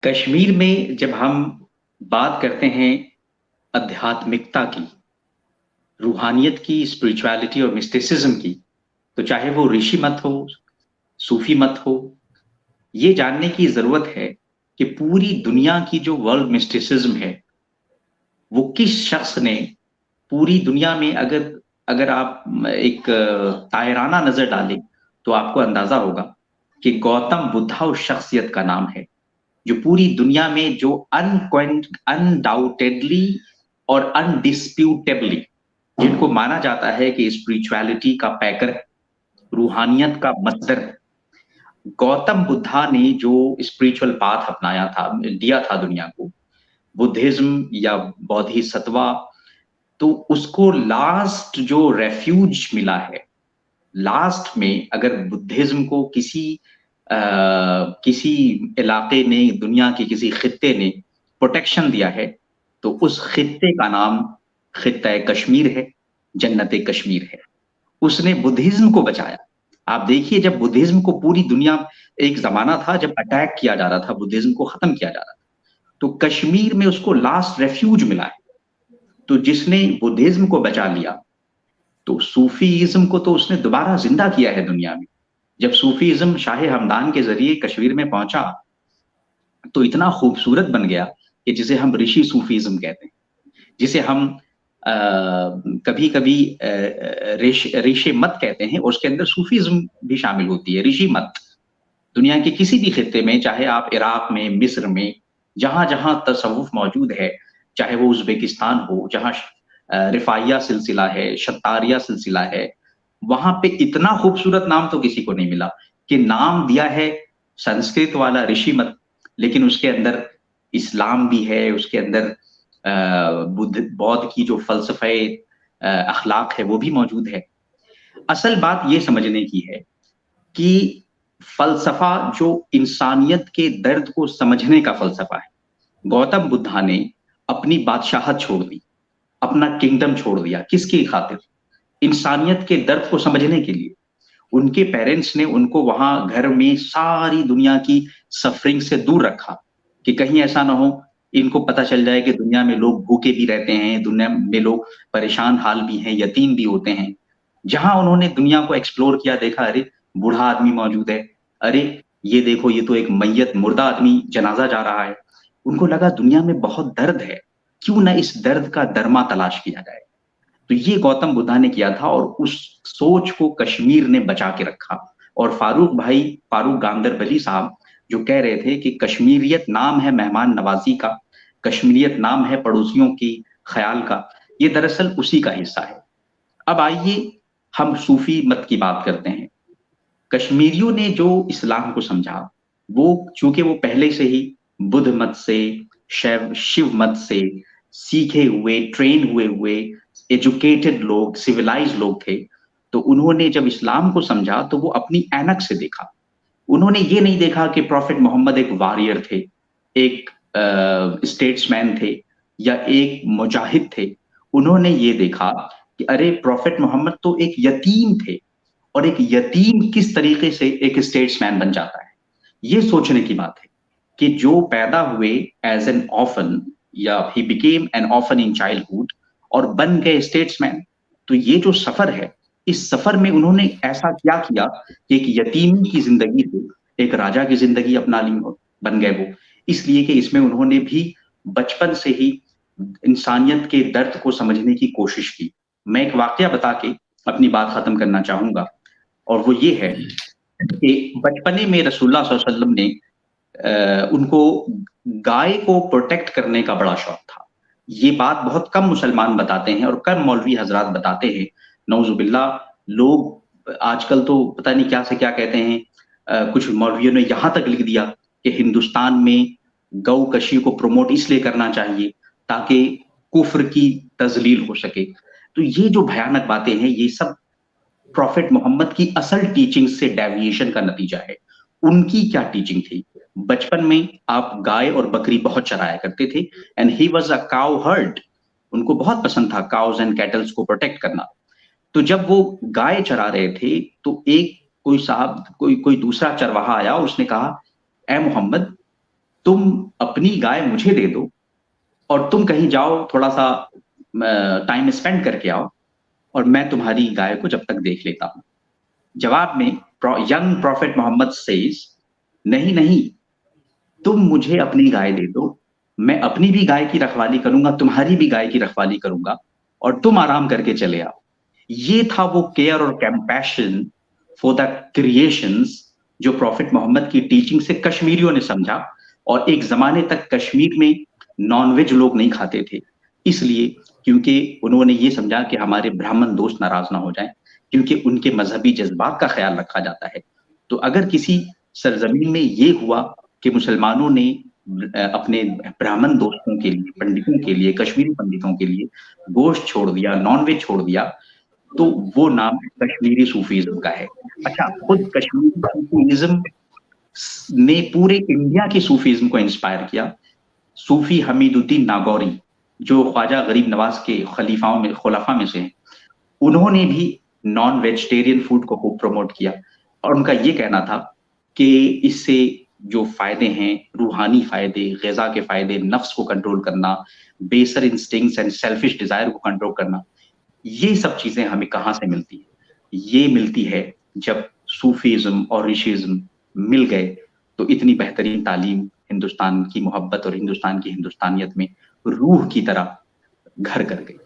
कश्मीर में जब हम बात करते हैं आध्यात्मिकता की, रूहानियत की, स्पिरिचुअलिटी और मिस्टिसिज्म की, तो चाहे वो ऋषि मत हो, सूफी मत हो, ये जानने की जरूरत है कि पूरी दुनिया की जो वर्ल्ड मिस्टिसिज्म है, वो किस शख्स ने पूरी दुनिया में अगर अगर आप एक तायराना नजर डालें तो आपको अंदाजा होगा कि गौतम बुद्धा उस शख्सियत का नाम है जो पूरी दुनिया में जो अनडाउटेडली और अनडिस्प्यूटेबली जिनको माना जाता है कि स्पिरिचुअलिटी का पैकर, रूहानियत का मस्दर, गौतम बुद्धा ने जो स्पिरिचुअल पाथ अपनाया था, दिया था दुनिया को, बुद्धिज्म या बोधिसत्वा, तो उसको लास्ट जो रेफ्यूज मिला है, लास्ट में अगर बुद्धिज्म को किसी इलाके ने, दुनिया के किसी खित्ते ने प्रोटेक्शन दिया है, तो उस खित्ते का नाम खित्ता कश्मीर है, जन्नत कश्मीर है। उसने बुद्धिज्म को बचाया। आप देखिए, जब बुद्धिज्म को पूरी दुनिया, एक जमाना था जब अटैक किया जा रहा था, बुद्धिज्म को खत्म किया जा रहा था, तो कश्मीर में उसको लास्ट रेफ्यूज मिला है। तो जिसने बुद्धिज्म को बचा लिया, तो सूफीइज्म को तो उसने दोबारा जिंदा किया है दुनिया में। जब सूफीइज्म शाह हमदान के जरिए कश्मीर में पहुंचा, तो इतना खूबसूरत बन गया कि जिसे हम ऋषि सूफीइज्म कहते हैं, जिसे हम कभी कभी ऋषि मत कहते हैं, और उसके अंदर सूफीइज्म भी शामिल होती है। ऋषि मत दुनिया के किसी भी खित्ते में, चाहे आप इराक में, मिस्र में, जहां जहां तसव्वुफ मौजूद है, चाहे वो उज्बेकिस्तान हो जहां रिफाइया सिलसिला है, शत्तारिया सिलसिला है, वहां पे इतना खूबसूरत नाम तो किसी को नहीं मिला कि नाम दिया है संस्कृत वाला ऋषि मत, लेकिन उसके अंदर इस्लाम भी है, उसके अंदर बुद्ध बौद्ध की जो फलसफे अखलाक है वो भी मौजूद है। असल बात ये समझने की है कि फलसफा जो इंसानियत के दर्द को समझने का फलसफा है, गौतम बुद्धा ने अपनी बादशाहत छोड़ दी, अपना किंगडम छोड़ दिया। किसकी खातिर? इंसानियत के दर्द को समझने के लिए। उनके पेरेंट्स ने उनको वहां घर में सारी दुनिया की सफरिंग से दूर रखा कि कहीं ऐसा ना हो इनको पता चल जाए कि दुनिया में लोग भूखे भी रहते हैं, दुनिया में लोग परेशान हाल भी हैं, यतीम भी होते हैं। जहां उन्होंने दुनिया को एक्सप्लोर किया, देखा अरे बूढ़ा आदमी मौजूद है, अरे ये देखो ये तो एक मैयत मुर्दा आदमी जनाजा जा रहा है। उनको लगा दुनिया में बहुत दर्द है, क्यों ना इस दर्द का दरमा तलाश किया जाए। तो ये गौतम बुद्धा ने किया था, और उस सोच को कश्मीर ने बचा के रखा। और फारूक गांदर बली साहब जो कह रहे थे कि कश्मीरियत नाम है मेहमान नवाजी का, कश्मीरियत नाम है पड़ोसियों की ख्याल का, ये दरअसल उसी का हिस्सा है। अब आइए हम सूफी मत की बात करते हैं। कश्मीरियों ने जो इस्लाम को समझा, वो चूंकि वो पहले से ही बुद्ध मत से, शिव मत से सीखे हुए, ट्रेन हुए हुए, एजुकेटेड लोग, सिविलाइज लोग थे, तो उन्होंने जब इस्लाम को समझा तो वो अपनी ऐनक से देखा। उन्होंने ये नहीं देखा कि प्रॉफिट मोहम्मद एक वॉरियर थे, एक स्टेट्समैन थे, या एक मुजाहिद थे। उन्होंने ये देखा कि अरे प्रॉफिट मोहम्मद तो एक यतीम थे, और एक यतीम किस तरीके से एक स्टेट्समैन बन जाता है। ये सोचने की बात है कि जो पैदा हुए एज एन ऑफन, या he became an often in childhood और बन गए स्टेट्समैन। तो ये जो सफर है, इस सफर में उन्होंने ऐसा क्या किया कि एक यतीम की जिंदगी को एक राजा की जिंदगी अपना ली, बन गए वो। इसलिए कि इसमें उन्होंने भी बचपन से ही इंसानियत के दर्द को समझने की कोशिश की। मैं एक वाकया बता के अपनी बात खत्म करना चाहूंगा, और वो ये है कि बचपने में रसूलुल्लाह सल्लल्लाहु अलैहि वसल्लम ने उनको गाय को प्रोटेक्ट करने का बड़ा शौक था। ये बात बहुत कम मुसलमान बताते हैं और कम मौलवी हजरात बताते हैं। नौजुबिल्ला, लोग आजकल तो पता नहीं क्या से क्या कहते हैं। कुछ मौलवियों ने यहां तक लिख दिया कि हिंदुस्तान में गौ कशी को प्रमोट इसलिए करना चाहिए ताकि कुफ्र की तजलील हो सके। तो ये जो भयानक बातें हैं, ये सब प्रॉफिट मोहम्मद की असल टीचिंग से डेविएशन का नतीजा है। उनकी क्या टीचिंग थी? बचपन में आप गाय और बकरी बहुत चराया करते थे, and he was a cow heard. उनको बहुत पसंद था काउज एंड कैटल्स को प्रोटेक्ट करना। तो जब वो गाय चरा रहे थे, तो एक कोई साहब, कोई कोई दूसरा चरवाहा आया और उसने कहा, ए मोहम्मद, तुम अपनी गाय मुझे दे दो और तुम कहीं जाओ, थोड़ा सा टाइम स्पेंड करके आओ, और मैं तुम्हारी गाय को जब तक देख लेता हूं। जवाब में यंग प्रॉफिट मोहम्मद सेज, नहीं नहीं, तुम मुझे अपनी गाय दे दो, मैं अपनी भी गाय की रखवाली करूंगा, तुम्हारी भी गाय की रखवाली करूंगा, और तुम आराम करके चले आओ। ये था वो केयर और कंपैशन फॉर द क्रिएशंस जो प्रॉफिट मोहम्मद की टीचिंग से कश्मीरियों ने समझा। और एक जमाने तक कश्मीर में नॉनवेज लोग नहीं खाते थे, इसलिए क्योंकि उन्होंने ये समझा कि हमारे ब्राह्मण दोस्त नाराज ना हो जाएं, क्योंकि उनके मजहबी जज्बात का ख्याल रखा जाता है। तो अगर किसी सरजमीन में ये हुआ कि मुसलमानों ने अपने ब्राह्मण दोस्तों के लिए, पंडितों के लिए, कश्मीरी पंडितों के लिए गोश्त छोड़ दिया, नॉनवेज छोड़ दिया, तो वो नाम कश्मीरी सूफीज्म का है। अच्छा, खुद कश्मीरी सूफीज्म ने पूरे इंडिया की सूफीज्म को इंस्पायर किया। सूफी हमीदुद्दीन नागौरी, जो ख्वाजा गरीब नवाज के खुलाफा में से हैं, उन्होंने भी नॉन वेजिटेरियन फूड को खूब प्रमोट किया, और उनका ये कहना था कि इससे जो फायदे हैं, रूहानी फायदे, ग़िज़ा के फायदे, नफ्स को कंट्रोल करना, बेसर इंस्टिंक्ट्स एंड सेल्फिश डिजायर को कंट्रोल करना, ये सब चीजें हमें कहां से मिलती है? ये मिलती है जब सूफीज्म और ऋषिज्म मिल गए, तो इतनी बेहतरीन तालीम हिंदुस्तान की मोहब्बत और हिंदुस्तान की हिंदुस्तानियत में रूह की तरह घर कर गई।